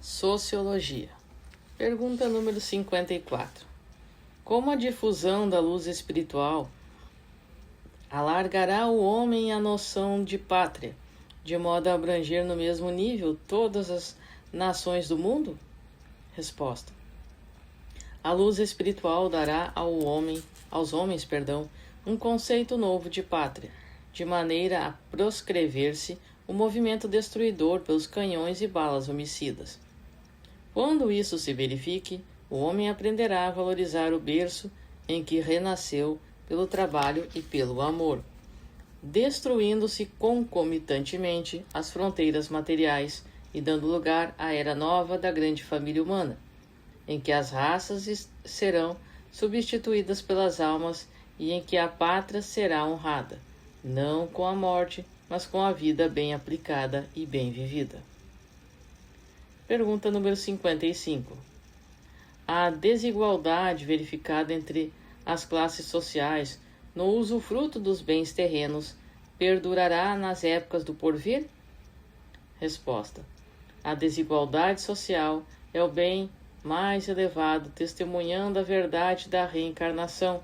Sociologia. Pergunta número 54. Como a difusão da luz espiritual alargará o homem a noção de pátria, de modo a abranger no mesmo nível todas as nações do mundo? Resposta. A luz espiritual dará aos homens, um conceito novo de pátria, de maneira a proscrever-se o movimento destruidor pelos canhões e balas homicidas. Quando isso se verifique, o homem aprenderá a valorizar o berço em que renasceu pelo trabalho e pelo amor, destruindo-se concomitantemente as fronteiras materiais e dando lugar à era nova da grande família humana, em que as raças serão substituídas pelas almas e em que a pátria será honrada, não com a morte, mas com a vida bem aplicada e bem vivida. Pergunta número 55. A desigualdade verificada entre as classes sociais no usufruto dos bens terrenos perdurará nas épocas do porvir? Resposta. A desigualdade social é o bem mais elevado, testemunhando a verdade da reencarnação,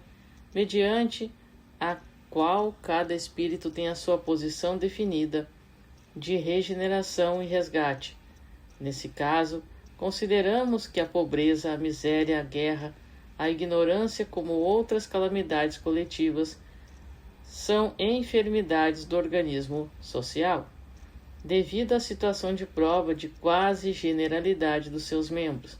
mediante a qual cada espírito tem a sua posição definida de regeneração e resgate. Nesse caso, consideramos que a pobreza, a miséria, a guerra, a ignorância, como outras calamidades coletivas, são enfermidades do organismo social, devido à situação de prova de quase generalidade dos seus membros.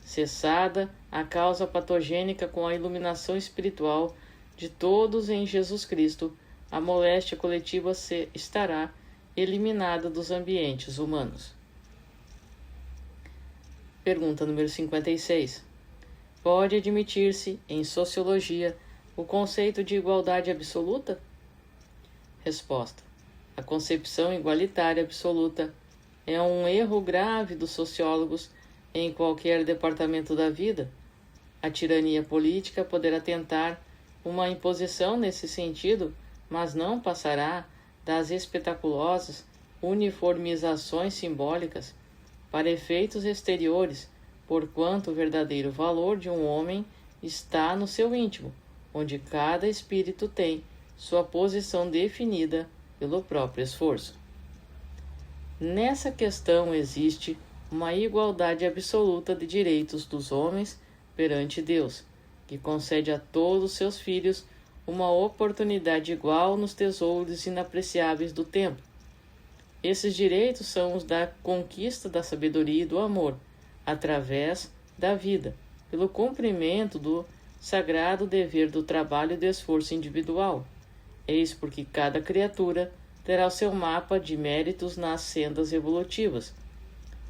Cessada a causa patogênica com a iluminação espiritual de todos em Jesus Cristo, a moléstia coletiva estará eliminada dos ambientes humanos. Pergunta número 56. Pode admitir-se, em sociologia, o conceito de igualdade absoluta? Resposta. A concepção igualitária absoluta é um erro grave dos sociólogos em qualquer departamento da vida. A tirania política poderá tentar uma imposição nesse sentido, mas não passará das espetaculosas uniformizações simbólicas para efeitos exteriores, porquanto o verdadeiro valor de um homem está no seu íntimo, onde cada espírito tem sua posição definida pelo próprio esforço. Nessa questão existe uma igualdade absoluta de direitos dos homens perante Deus, que concede a todos seus filhos uma oportunidade igual nos tesouros inapreciáveis do tempo. Esses direitos são os da conquista da sabedoria e do amor, através da vida, pelo cumprimento do sagrado dever do trabalho e do esforço individual. Eis porque cada criatura terá o seu mapa de méritos nas sendas evolutivas,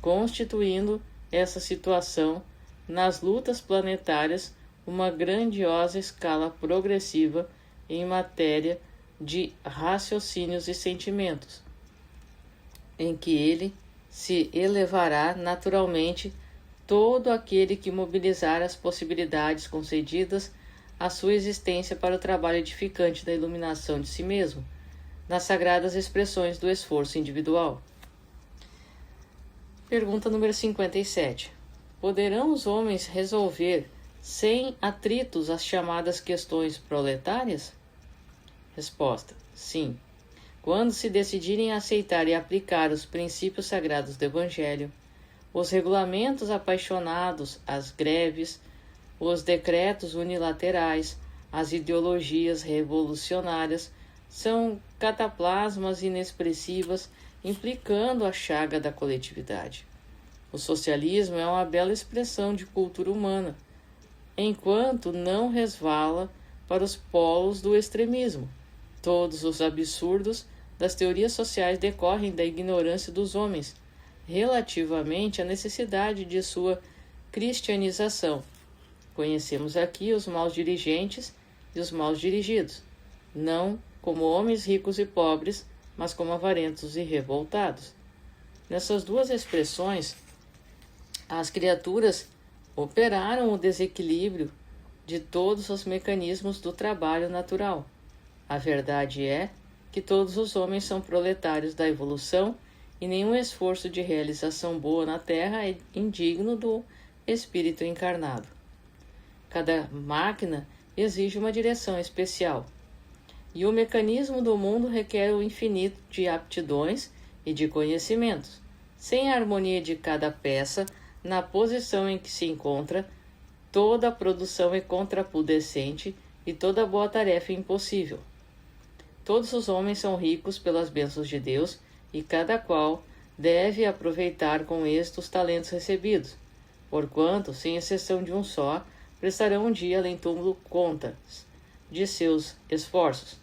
constituindo essa situação nas lutas planetárias uma grandiosa escala progressiva em matéria de raciocínios e sentimentos, em que ele se elevará naturalmente todo aquele que mobilizar as possibilidades concedidas à sua existência para o trabalho edificante da iluminação de si mesmo, nas sagradas expressões do esforço individual. Pergunta número 57. Poderão os homens resolver sem atritos as chamadas questões proletárias? Resposta. Sim. Quando se decidirem a aceitar e aplicar os princípios sagrados do Evangelho, os regulamentos apaixonados, as greves, os decretos unilaterais, as ideologias revolucionárias, são cataplasmas inexpressivas implicando a chaga da coletividade. O socialismo é uma bela expressão de cultura humana, enquanto não resvala para os polos do extremismo. Todos os absurdos das teorias sociais decorrem da ignorância dos homens relativamente à necessidade de sua cristianização. Conhecemos aqui os maus dirigentes e os maus dirigidos, não como homens ricos e pobres, mas como avarentos e revoltados. Nessas duas expressões, as criaturas operaram o desequilíbrio de todos os mecanismos do trabalho natural. A verdade é que todos os homens são proletários da evolução e nenhum esforço de realização boa na Terra é indigno do espírito encarnado. Cada máquina exige uma direção especial, e o mecanismo do mundo requer o infinito de aptidões e de conhecimentos. Sem a harmonia de cada peça, na posição em que se encontra, toda a produção é contraproducente e toda boa tarefa é impossível. Todos os homens são ricos pelas bênçãos de Deus e cada qual deve aproveitar com êxito os talentos recebidos, porquanto, sem exceção de um só, prestarão um dia além túmulo contas de seus esforços.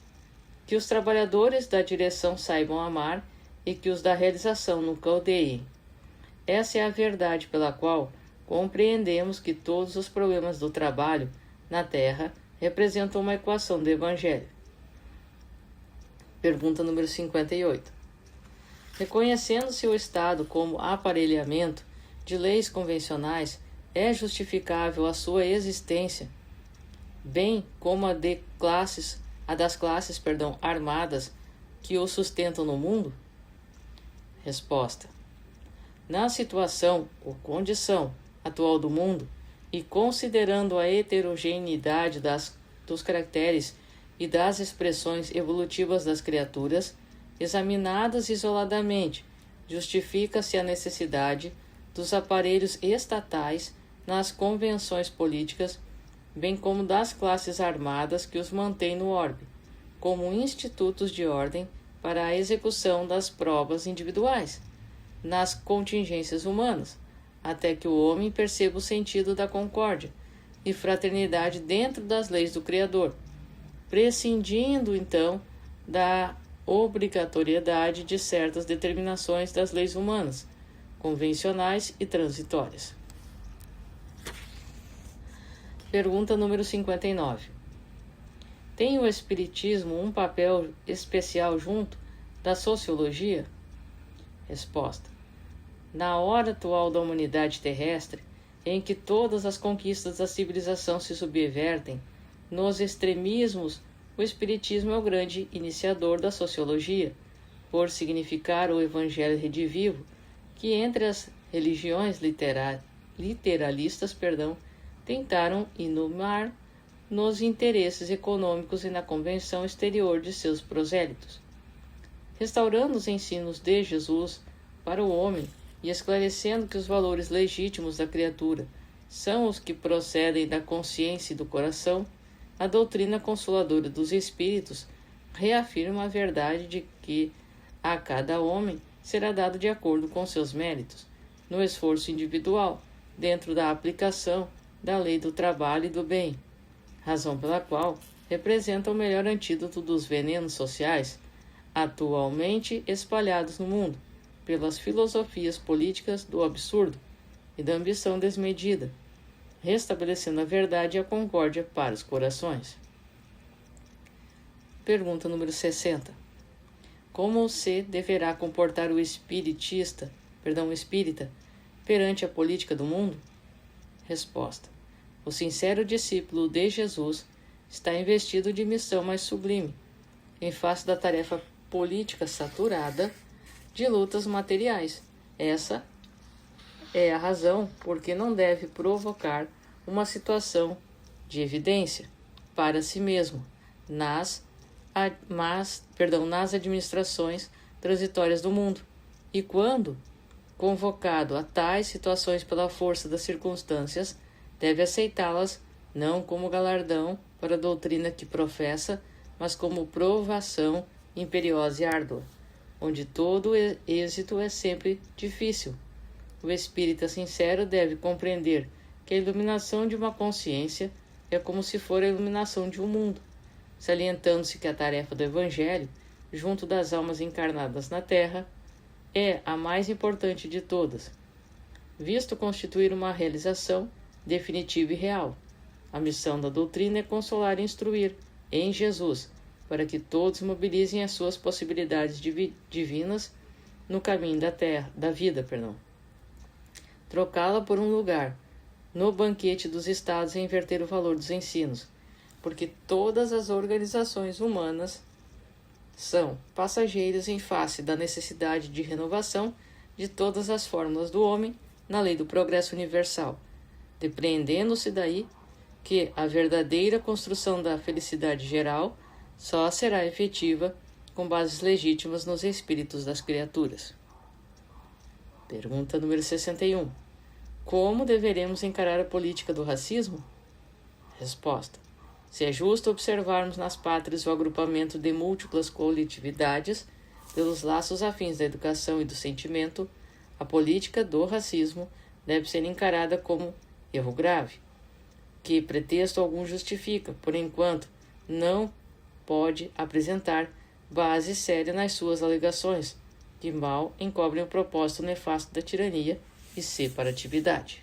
Que os trabalhadores da direção saibam amar e que os da realização nunca odeiem. Essa é a verdade pela qual compreendemos que todos os problemas do trabalho na Terra representam uma equação do Evangelho. Pergunta número 58. Reconhecendo-se o Estado como aparelhamento de leis convencionais, é justificável a sua existência, bem como a das classes armadas que o sustentam no mundo? Resposta. Na situação ou condição atual do mundo, e considerando a heterogeneidade dos caracteres e das expressões evolutivas das criaturas, examinadas isoladamente, justifica-se a necessidade dos aparelhos estatais nas convenções políticas, bem como das classes armadas que os mantêm no orbe, como institutos de ordem para a execução das provas individuais, nas contingências humanas, até que o homem perceba o sentido da concórdia e fraternidade dentro das leis do Criador, prescindindo então da obrigatoriedade de certas determinações das leis humanas, convencionais e transitórias. Pergunta número 59. Tem o Espiritismo um papel especial junto da sociologia? Resposta. Na hora atual da humanidade terrestre, em que todas as conquistas da civilização se subvertem nos extremismos, o Espiritismo é o grande iniciador da sociologia, por significar o Evangelho redivivo, que entre as religiões literalistas tentaram inumar nos interesses econômicos e na convenção exterior de seus prosélitos. Restaurando os ensinos de Jesus para o homem e esclarecendo que os valores legítimos da criatura são os que procedem da consciência e do coração, a doutrina consoladora dos espíritos reafirma a verdade de que a cada homem será dado de acordo com seus méritos, no esforço individual, dentro da aplicação da lei do trabalho e do bem, razão pela qual representa o melhor antídoto dos venenos sociais atualmente espalhados no mundo, pelas filosofias políticas do absurdo e da ambição desmedida, restabelecendo a verdade e a concórdia para os corações. Pergunta número 60. Como se deverá comportar o espírita perante a política do mundo? Resposta. O sincero discípulo de Jesus está investido de missão mais sublime, em face da tarefa política saturada de lutas materiais. Essa é a razão por que não deve provocar uma situação de evidência para si mesmo nas administrações transitórias do mundo, e quando convocado a tais situações pela força das circunstâncias, deve aceitá-las não como galardão para a doutrina que professa, mas como provação imperiosa e árdua, onde todo êxito é sempre difícil. O espírita sincero deve compreender que a iluminação de uma consciência é como se for a iluminação de um mundo, salientando-se que a tarefa do Evangelho, junto das almas encarnadas na Terra, é a mais importante de todas, visto constituir uma realização definitiva e real. A missão da doutrina é consolar e instruir em Jesus, para que todos mobilizem as suas possibilidades divinas no caminho da vida. Trocá-la por um lugar no banquete dos estados e inverter o valor dos ensinos, porque todas as organizações humanas são passageiros em face da necessidade de renovação de todas as fórmulas do homem na lei do progresso universal, depreendendo-se daí que a verdadeira construção da felicidade geral só será efetiva com bases legítimas nos espíritos das criaturas. Pergunta número 61. Como deveremos encarar a política do racismo? Resposta. Se é justo observarmos nas pátrias o agrupamento de múltiplas coletividades pelos laços afins da educação e do sentimento, a política do racismo deve ser encarada como erro grave, que pretexto algum justifica, por enquanto não pode apresentar base séria nas suas alegações, que mal encobrem o propósito nefasto da tirania e separatividade.